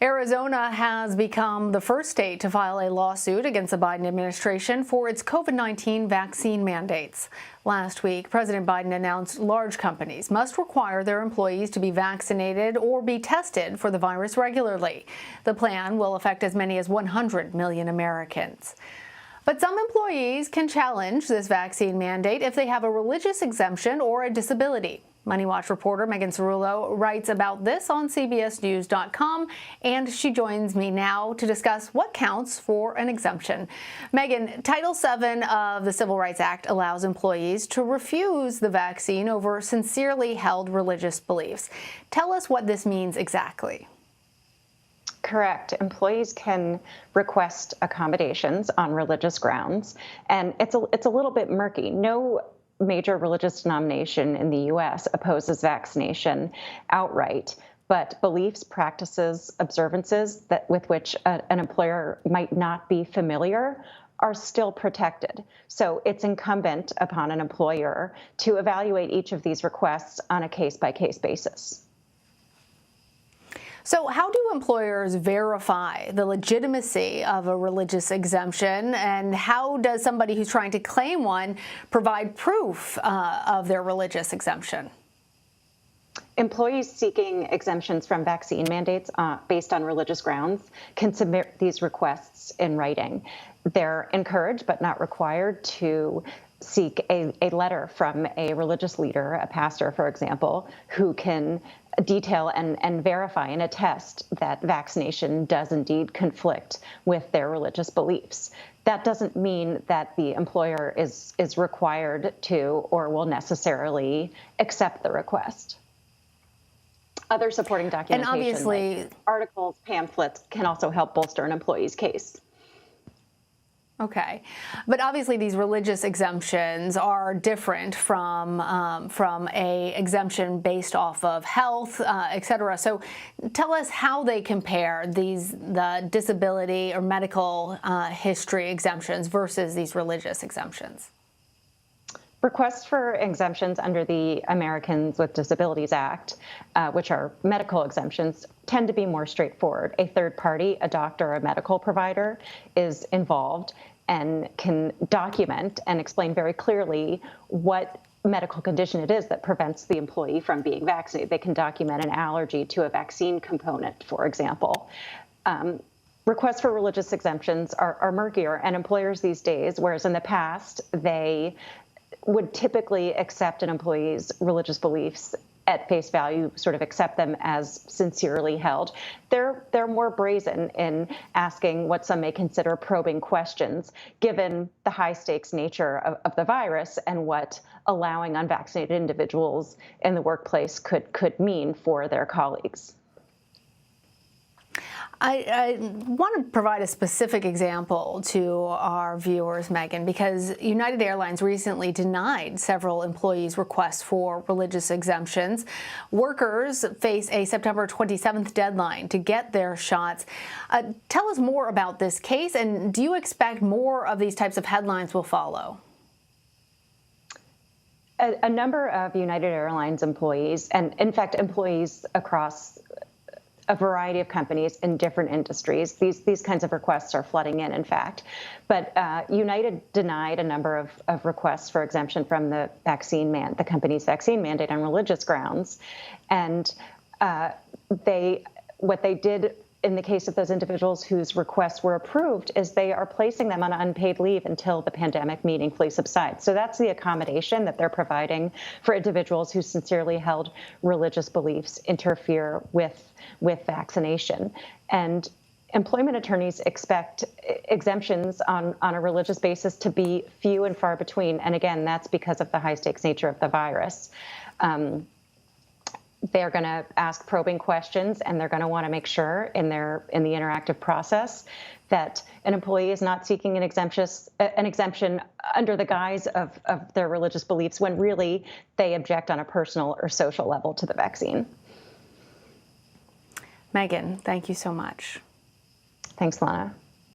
Arizona has become the first state to file a lawsuit against the Biden administration for its COVID-19 vaccine mandates. Last week, President Biden announced large companies must require their employees to be vaccinated or be tested for the virus regularly. The plan will affect as many as 100 million Americans. But some employees can challenge this vaccine mandate if they have a religious exemption or a disability. Money Watch reporter Megan Cerullo writes about this on CBSNews.com, and she joins me now to discuss what counts for an exemption. Megan, Title VII of the Civil Rights Act allows employees to refuse the vaccine over sincerely held religious beliefs. Tell us what this means exactly. Correct. Employees can request accommodations on religious grounds, and it's a little bit murky. No major religious denomination in the U.S. opposes vaccination outright, but beliefs, practices, observances with which an employer might not be familiar are still protected. So it's incumbent upon an employer to evaluate each of these requests on a case-by-case basis. So how do employers verify the legitimacy of a religious exemption, and how does somebody who's trying to claim one provide proof of their religious exemption? Employees seeking exemptions from vaccine mandates based on religious grounds can submit these requests in writing. They're encouraged but not required to seek a letter from a religious leader, a pastor, for example, who can detail and verify and attest that vaccination does indeed conflict with their religious beliefs. That doesn't mean that the employer is required to or will necessarily accept the request. Other supporting documentation, and obviously, like articles, pamphlets, can also help bolster an employee's case. Okay, but obviously these religious exemptions are different from a exemption based off of health, et cetera. So tell us how they compare the disability or medical history exemptions versus these religious exemptions. Requests for exemptions under the Americans with Disabilities Act, which are medical exemptions, tend to be more straightforward. A third party, a doctor or a medical provider, is involved and can document and explain very clearly what medical condition it is that prevents the employee from being vaccinated. They can document an allergy to a vaccine component, for example. Requests for religious exemptions are murkier, and employers these days, whereas in the past they would typically accept an employee's religious beliefs at face value, sort of accept them as sincerely held. They're more brazen in asking what some may consider probing questions, given the high stakes nature of the virus and what allowing unvaccinated individuals in the workplace could mean for their colleagues. I want to provide a specific example to our viewers, Megan, because United Airlines recently denied several employees' requests for religious exemptions. Workers face a September 27th deadline to get their shots. Tell us more about this case, and do you expect more of these types of headlines will follow? A number of United Airlines employees, and in fact employees across a variety of companies in different industries. These kinds of requests are flooding in fact. But United denied a number of requests for exemption from the company's vaccine mandate on religious grounds. And what they did in the case of those individuals whose requests were approved is they are placing them on unpaid leave until the pandemic meaningfully subsides. So that's the accommodation that they're providing for individuals who sincerely held religious beliefs interfere with vaccination. And employment attorneys expect exemptions on a religious basis to be few and far between. And again, that's because of the high stakes nature of the virus. They're going to ask probing questions, and they're going to want to make sure in the interactive process that an employee is not seeking an exemption under the guise of their religious beliefs when really they object on a personal or social level to the vaccine. Megan, thank you so much. Thanks, Lana.